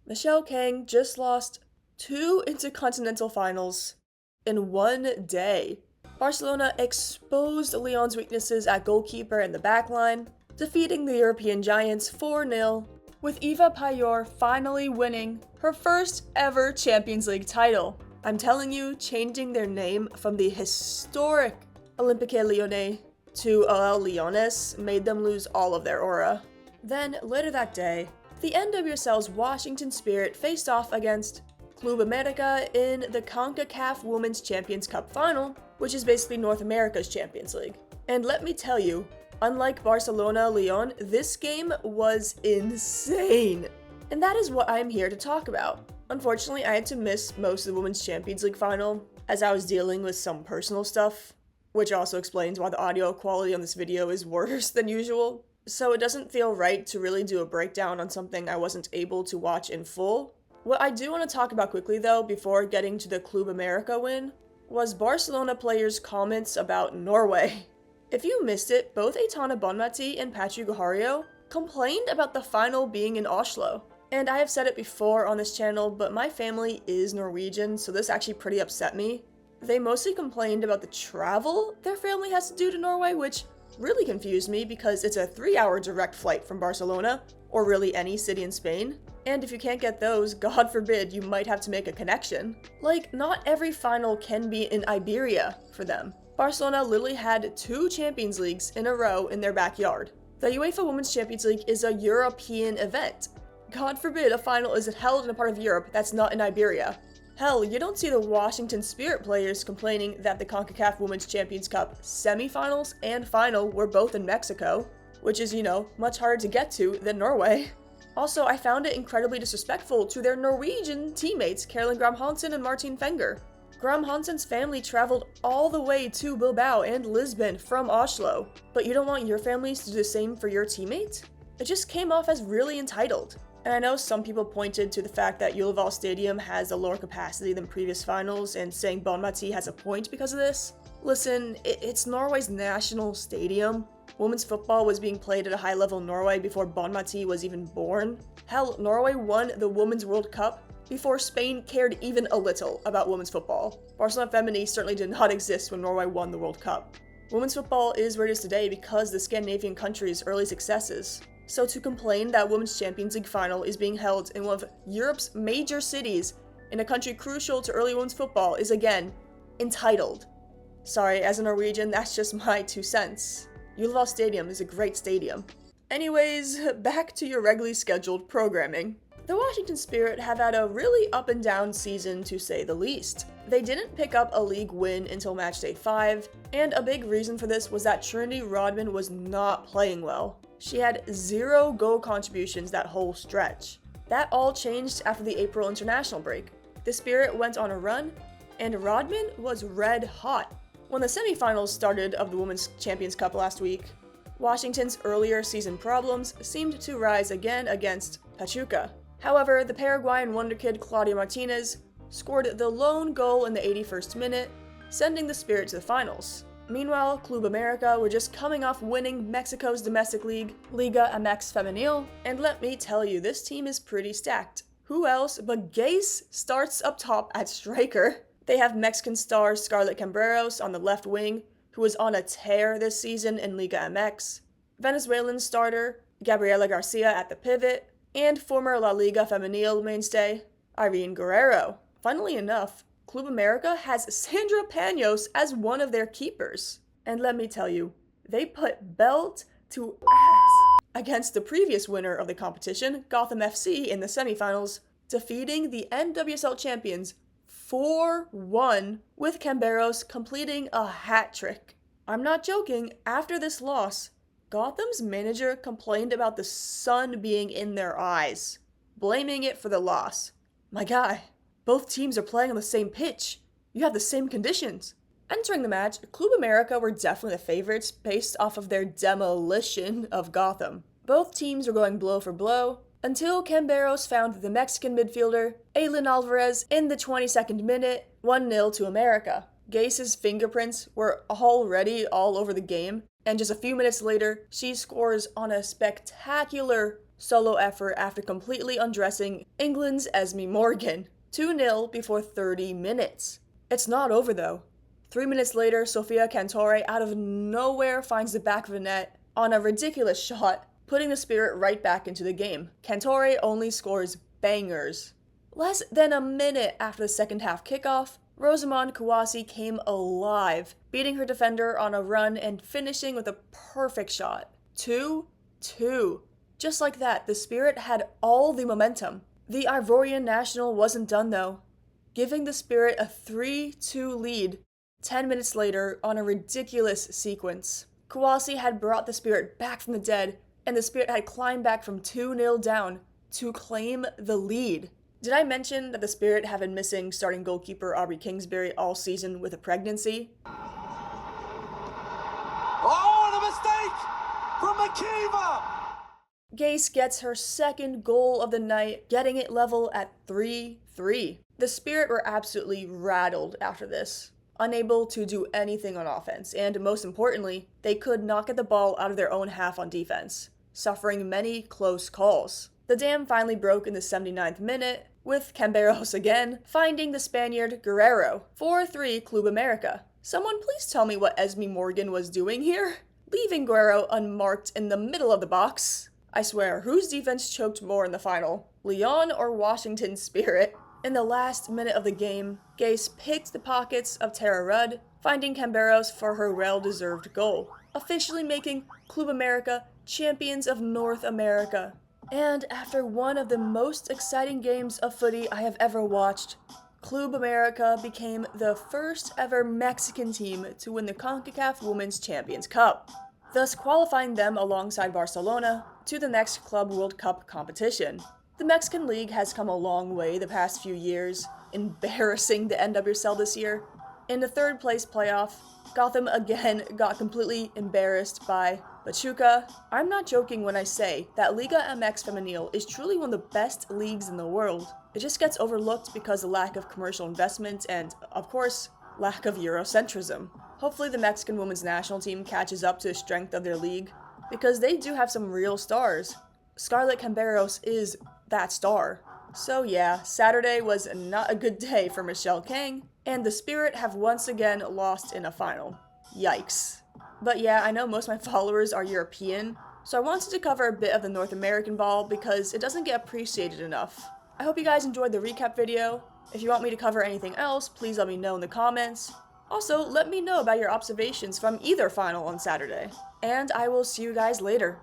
Michele Kang just lost 2 intercontinental finals in one day. Barcelona exposed Lyon's weaknesses at goalkeeper and the backline, defeating the European giants 4-0, with Eva Payeur finally winning her first ever Champions League title. I'm telling you, changing their name from the historic Olympique Lyonnais to OL Lyonnais made them lose all of their aura. Then, later that day, the NWSL's Washington Spirit faced off against Club América in the CONCACAF Women's Champions Cup final, which is basically North America's Champions League. And let me tell you, unlike Barcelona Lyon, this game was insane. And that is what I am here to talk about. Unfortunately, I had to miss most of the Women's Champions League final, as I was dealing with some personal stuff, which also explains why the audio quality on this video is worse than usual. So it doesn't feel right to really do a breakdown on something I wasn't able to watch in full. What I do want to talk about quickly though, before getting to the Club América win, was Barcelona players' comments about Norway. If you missed it, both Aitana Bonmatí and Pachuca complained about the final being in Oslo. And I have said it before on this channel, but my family is Norwegian, so this actually pretty upset me. They mostly complained about the travel their family has to do to Norway, which really confused me because it's a 3-hour direct flight from Barcelona, or really any city in Spain. And if you can't get those, God forbid, you might have to make a connection. Like, not every final can be in Iberia for them. Barcelona literally had 2 Champions Leagues in a row in their backyard. The UEFA Women's Champions League is a European event. God forbid a final is held in a part of Europe that's not in Iberia. Hell, you don't see the Washington Spirit players complaining that the CONCACAF Women's Champions Cup semifinals and final were both in Mexico, which is, much harder to get to than Norway. Also, I found it incredibly disrespectful to their Norwegian teammates, Caroline Graham Hansen and Martine Fenger. Graham Hansen's family traveled all the way to Bilbao and Lisbon from Oslo, but you don't want your families to do the same for your teammates? It just came off as really entitled. And I know some people pointed to the fact that Ullevål Stadium has a lower capacity than previous finals and saying Bonmatí has a point because of this. Listen, it's Norway's national stadium. Women's football was being played at a high level in Norway before Bonmatí was even born. Hell, Norway won the Women's World Cup before Spain cared even a little about women's football. Barcelona Femení certainly did not exist when Norway won the World Cup. Women's football is where it is today because the Scandinavian countries' early successes. So to complain that Women's Champions League final is being held in one of Europe's major cities in a country crucial to early women's football is again, entitled. Sorry, as a Norwegian, that's just my 2 cents. Ullevål Stadium is a great stadium. Anyways, back to your regularly scheduled programming. The Washington Spirit have had a really up and down season to say the least. They didn't pick up a league win until matchday 5, and a big reason for this was that Trinity Rodman was not playing well. She had 0 goal contributions that whole stretch. That all changed after the April international break. The Spirit went on a run, and Rodman was red hot. When the semifinals started of the Women's Champions Cup last week, Washington's earlier season problems seemed to rise again against Pachuca. However, the Paraguayan wonderkid Claudia Martinez scored the lone goal in the 81st minute, sending the Spirit to the finals. Meanwhile, Club América were just coming off winning Mexico's domestic league, Liga MX Femenil, and let me tell you, this team is pretty stacked. Who else but Geyse starts up top at striker? They have Mexican star Scarlett Camberos on the left wing, who is on a tear this season in Liga MX, Venezuelan starter Gabriela Garcia at the pivot, and former La Liga Femenil mainstay Irene Guerrero. Funnily enough, Club América has Sandra Paños as one of their keepers. And let me tell you, they put belt to ass against the previous winner of the competition, Gotham FC, in the semifinals, defeating the NWSL champions 4-1, with Camberos completing a hat trick. I'm not joking, after this loss, Gotham's manager complained about the sun being in their eyes, blaming it for the loss. My guy, both teams are playing on the same pitch. You have the same conditions. Entering the match, Club América were definitely the favorites based off of their demolition of Gotham. Both teams were going blow for blow, until Camberos found the Mexican midfielder, Aylin Alvarez, in the 22nd minute, 1-0 to América. Geyse's fingerprints were already all over the game, and just a few minutes later, she scores on a spectacular solo effort after completely undressing England's Esme Morgan. 2-0 before 30 minutes. It's not over though. 3 minutes later, Sofia Cantore out of nowhere finds the back of the net on a ridiculous shot, putting the Spirit right back into the game. Cantore only scores bangers. Less than a minute after the second half kickoff, Rosamond Kouassi came alive, beating her defender on a run and finishing with a perfect shot. 2-2. Just like that, the Spirit had all the momentum. The Ivorian national wasn't done though, giving the Spirit a 3-2 lead 10 minutes later on a ridiculous sequence. Kouassi had brought the Spirit back from the dead, and the Spirit had climbed back from 2-0 down to claim the lead. Did I mention that the Spirit have been missing starting goalkeeper Aubrey Kingsbury all season with a pregnancy? Oh, and a mistake from Makiva! Geyse gets her second goal of the night, getting it level at 3-3. The Spirit were absolutely rattled after this, unable to do anything on offense, and most importantly, they could not get the ball out of their own half on defense, suffering many close calls. The dam finally broke in the 79th minute, with Camberos again finding the Spaniard Guerrero. 4-3 Club América. Someone please tell me what Esme Morgan was doing here? Leaving Guerrero unmarked in the middle of the box. I swear, whose defense choked more in the final? Lyon or Washington Spirit? In the last minute of the game, Geyse picked the pockets of Tara Rudd, finding Camberos for her well-deserved goal, officially making Club América champions of North America. And after one of the most exciting games of footy I have ever watched, Club América became the first ever Mexican team to win the CONCACAF W Champions Cup, thus qualifying them alongside Barcelona to the next Club World Cup competition. The Mexican League has come a long way the past few years, embarrassing the NWSL this year. In the third place playoff, Gotham again got completely embarrassed by Pachuca. I'm not joking when I say that Liga MX Femenil is truly one of the best leagues in the world. It just gets overlooked because of lack of commercial investment and, of course, lack of Eurocentrism. Hopefully the Mexican women's national team catches up to the strength of their league, because they do have some real stars. Scarlett Camberos is that star. So yeah, Saturday was not a good day for Michele Kang, and the Spirit have once again lost in a final. Yikes. But yeah, I know most of my followers are European, so I wanted to cover a bit of the North American ball because it doesn't get appreciated enough. I hope you guys enjoyed the recap video. If you want me to cover anything else, please let me know in the comments. Also, let me know about your observations from either final on Saturday. And I will see you guys later.